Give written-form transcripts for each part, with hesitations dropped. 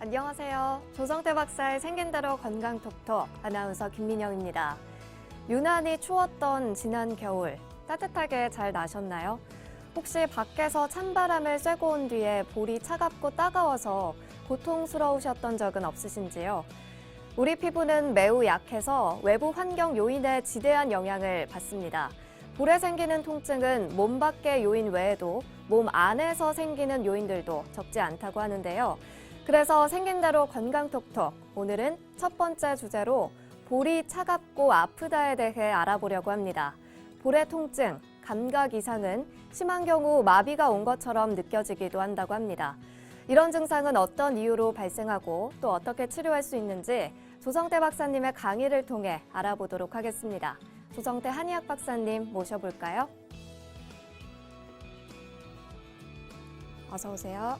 안녕하세요. 조성태 박사의 생긴대로 건강톡톡 아나운서 김민영입니다. 유난히 추웠던 지난 겨울 따뜻하게 잘 나셨나요? 혹시 밖에서 찬바람을 쐬고 온 뒤에 볼이 차갑고 따가워서 고통스러우셨던 적은 없으신지요? 우리 피부는 매우 약해서 외부 환경 요인에 지대한 영향을 받습니다. 볼에 생기는 통증은 몸 밖의 요인 외에도 몸 안에서 생기는 요인들도 적지 않다고 하는데요. 그래서 생긴대로 건강톡톡, 오늘은 첫 번째 주제로 볼이 차갑고 아프다에 대해 알아보려고 합니다. 볼의 통증, 감각 이상은 심한 경우 마비가 온 것처럼 느껴지기도 한다고 합니다. 이런 증상은 어떤 이유로 발생하고 또 어떻게 치료할 수 있는지 조성태 박사님의 강의를 통해 알아보도록 하겠습니다. 조성태 한의학 박사님 모셔볼까요? 어서 오세요.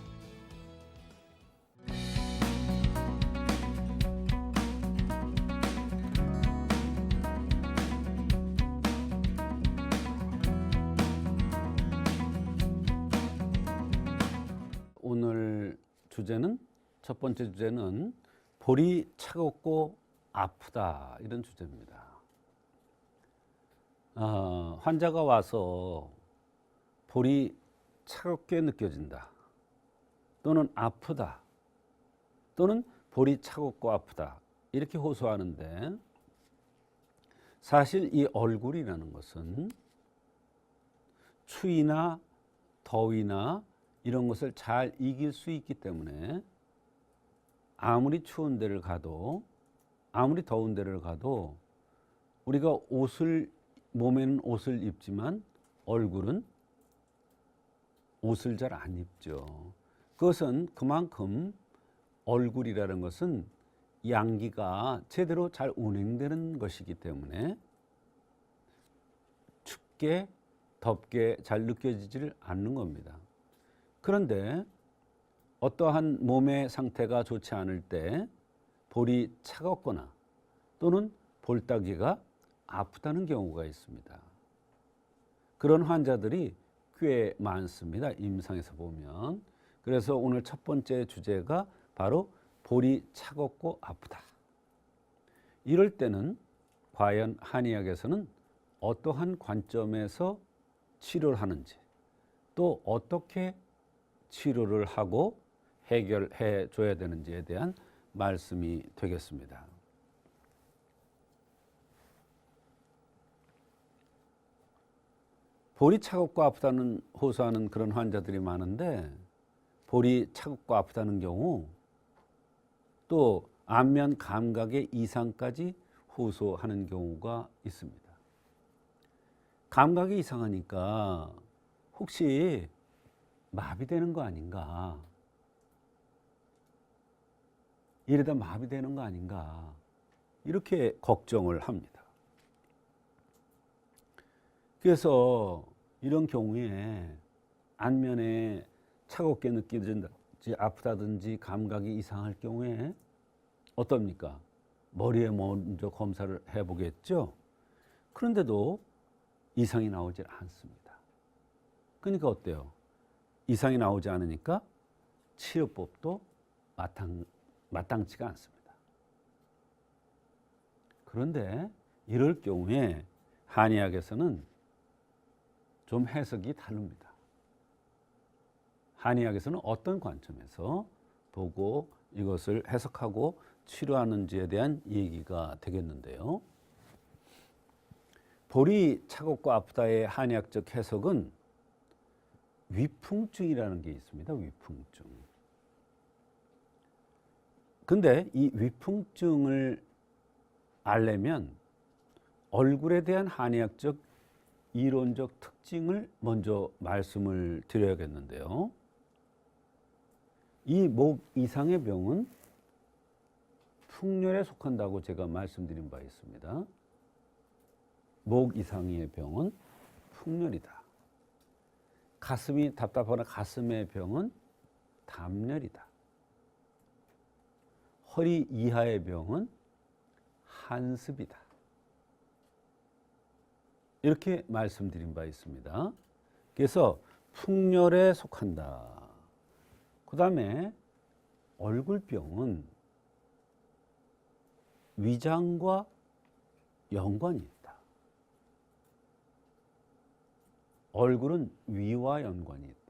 오늘 주제는 첫 번째 주제는 볼이 차갑고 아프다 이런 주제입니다. 환자가 와서 볼이 차갑게 느껴진다 또는 아프다 또는 볼이 차갑고 아프다 이렇게 호소하는데 사실 이 얼굴이라는 것은 추위나 더위나 이런 것을 잘 이길 수 있기 때문에 아무리 추운 데를 가도 아무리 더운 데를 가도 우리가 몸에는 옷을 입지만 얼굴은 옷을 잘 안 입죠. 그것은 그만큼 얼굴이라는 것은 양기가 제대로 잘 운행되는 것이기 때문에 춥게 덥게 잘 느껴지지를 않는 겁니다. 그런데 어떠한 몸의 상태가 좋지 않을 때 볼이 차갑거나 또는 볼따기가 아프다는 경우가 있습니다. 그런 환자들이 꽤 많습니다. 임상에서 보면. 그래서 오늘 첫 번째 주제가 바로 볼이 차갑고 아프다. 이럴 때는 과연 한의학에서는 어떠한 관점에서 치료를 하는지 또 어떻게 치료를 하고 해결해 줘야 되는지에 대한 말씀이 되겠습니다. 볼이 차갑고 아프다는 호소하는 그런 환자들이 많은데 볼이 차갑고 아프다는 경우 또 안면 감각의 이상까지 호소하는 경우가 있습니다. 감각이 이상하니까 혹시 마비되는 거 아닌가? 이러다 마비되는 거 아닌가? 이렇게 걱정을 합니다. 그래서 이런 경우에 안면에 차갑게 느껴진다든지 아프다든지 감각이 이상할 경우에 어떻습니까? 머리에 먼저 검사를 해보겠죠? 그런데도 이상이 나오질 않습니다. 그러니까 어때요? 이상이 나오지 않으니까 치료법도 마땅치가 않습니다. 그런데 이럴 경우에 한의학에서는 좀 해석이 다릅니다. 한의학에서는 어떤 관점에서 보고 이것을 해석하고 치료하는지에 대한 얘기가 되겠는데요. 볼이 차갑고 아프다의 한의학적 해석은 위풍증이라는 게 있습니다. 위풍증. 근데 이 위풍증을 알려면 얼굴에 대한 한의학적 이론적 특징을 먼저 말씀을 드려야겠는데요. 이 목 이상의 병은 풍열에 속한다고 제가 말씀드린 바 있습니다. 목 이상의 병은 풍열이다. 가슴이 답답하거나 가슴의 병은 담열이다. 허리 이하의 병은 한습이다. 이렇게 말씀드린 바 있습니다. 그래서 풍열에 속한다. 그 다음에 얼굴병은 위장과 연관이 있다. 얼굴은 위와 연관이 있다.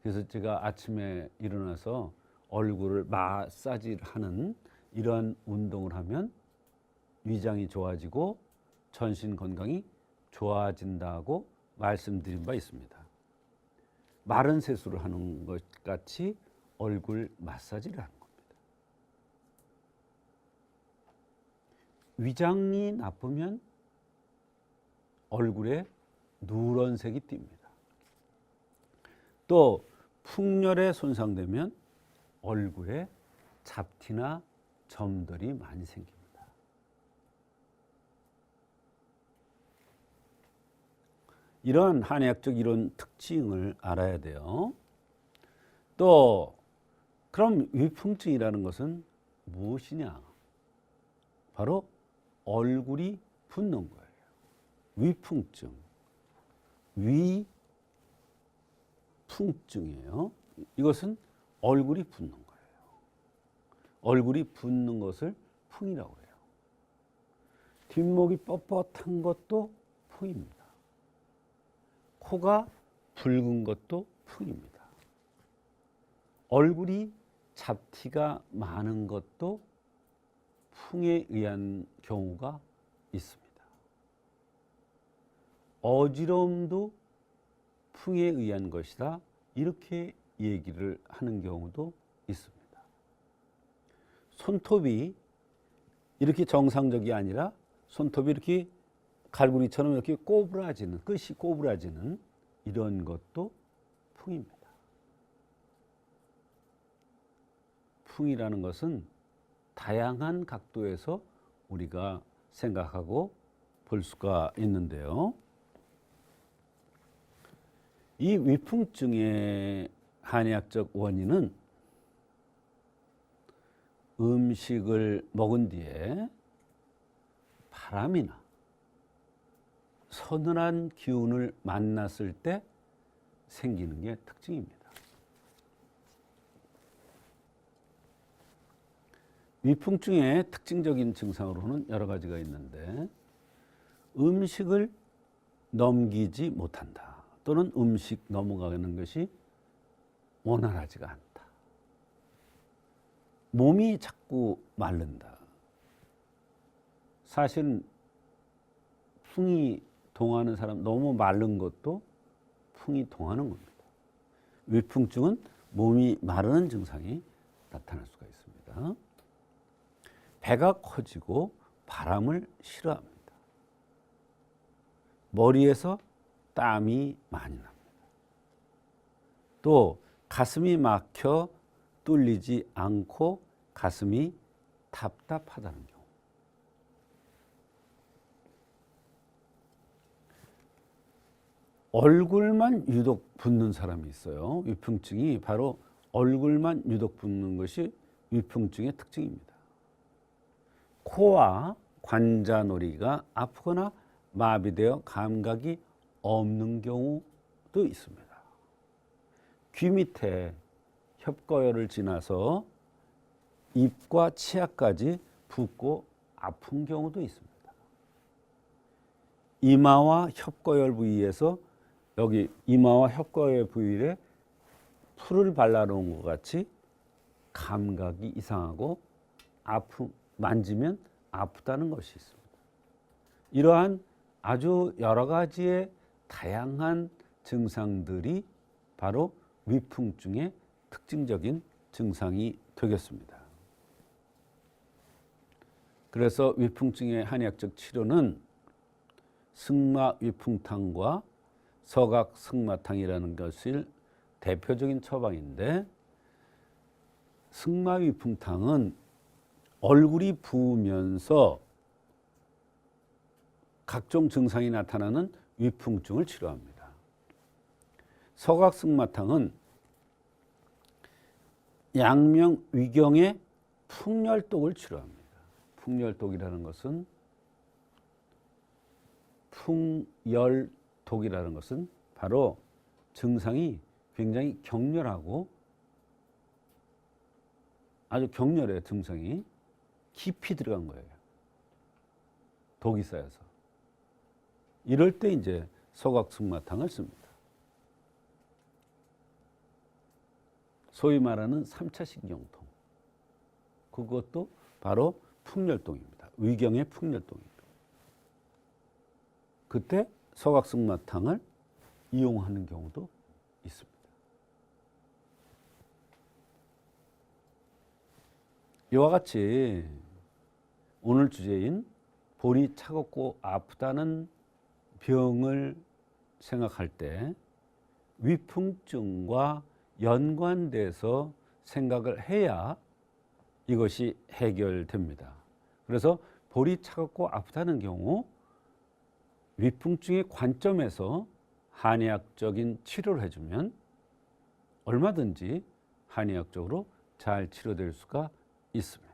그래서 제가 아침에 일어나서 얼굴을 마사지를 하는 이러한 운동을 하면 위장이 좋아지고 전신 건강이 좋아진다고 말씀드린 바 있습니다. 마른 세수를 하는 것 같이 얼굴 마사지를 하는 겁니다. 위장이 나쁘면 얼굴에 누런색이 띕니다. 또 풍열에 손상되면 얼굴에 잡티나 점들이 많이 생깁니다. 이런 한의학적 이런 특징을 알아야 돼요. 또 그럼 위풍증이라는 것은 무엇이냐? 바로 얼굴이 붓는 거예요. 위풍증, 위풍증이에요. 이것은 얼굴이 붓는 거예요. 얼굴이 붓는 것을 풍이라고 해요. 뒷목이 뻣뻣한 것도 풍입니다. 코가 붉은 것도 풍입니다. 얼굴이 잡티가 많은 것도 풍에 의한 경우가 있습니다. 어지러움도 풍에 의한 것이다. 이렇게 얘기를 하는 경우도 있습니다. 손톱이 이렇게 정상적이 아니라 손톱이 이렇게 갈고리처럼 이렇게 꼬부라지는, 끝이 꼬부라지는 이런 것도 풍입니다. 풍이라는 것은 다양한 각도에서 우리가 생각하고 볼 수가 있는데요. 이 위풍증의 한의학적 원인은 음식을 먹은 뒤에 바람이나 서늘한 기운을 만났을 때 생기는 게 특징입니다. 위풍증의 특징적인 증상으로는 여러 가지가 있는데 음식을 넘기지 못한다. 또는 음식 넘어가는 것이 원활하지가 않다. 몸이 자꾸 마른다. 사실은 풍이 동하는 사람 너무 마른 것도 풍이 동하는 겁니다. 위풍증은 몸이 마르는 증상이 나타날 수가 있습니다. 배가 커지고 바람을 싫어합니다. 머리에서 땀이 많이 납니다. 또 가슴이 막혀 뚫리지 않고 가슴이 답답하다는 경우. 얼굴만 유독 붓는 사람이 있어요. 위풍증이 바로 얼굴만 유독 붓는 것이 위풍증의 특징입니다. 코와 관자놀이가 아프거나 마비되어 감각이 없는 경우도 있습니다. 귀 밑에 협거열을 지나서 입과 치아까지 붓고 아픈 경우도 있습니다. 이마와 협거열 부위에서 여기 이마와 협거열 부위에 풀을 발라놓은 것 같이 감각이 이상하고 만지면 아프다는 것이 있습니다. 이러한 아주 여러 가지의 다양한 증상들이 바로 위풍증의 특징적인 증상이 되겠습니다. 그래서 위풍증의 한의학적 치료는 승마위풍탕과 서각승마탕이라는 것이 대표적인 처방인데, 승마위풍탕은 얼굴이 부으면서 각종 증상이 나타나는 위풍증을 치료합니다. 서각승마탕은 양명위경의 풍열독을 치료합니다. 풍열독이라는 것은 바로 증상이 굉장히 격렬하고 아주 격렬해요. 증상이 깊이 들어간 거예요. 독이 쌓여서. 이럴 때 이제 소각승마탕을 씁니다. 소위 말하는 3차 신경통. 그것도 바로 풍열동입니다. 위경의 풍열동입니다. 그때 소각승마탕을 이용하는 경우도 있습니다. 이와 같이 오늘 주제인 볼이 차갑고 아프다는 병을 생각할 때 위풍증과 연관돼서 생각을 해야 이것이 해결됩니다. 그래서 볼이 차갑고 아프다는 경우 위풍증의 관점에서 한의학적인 치료를 해주면 얼마든지 한의학적으로 잘 치료될 수가 있습니다.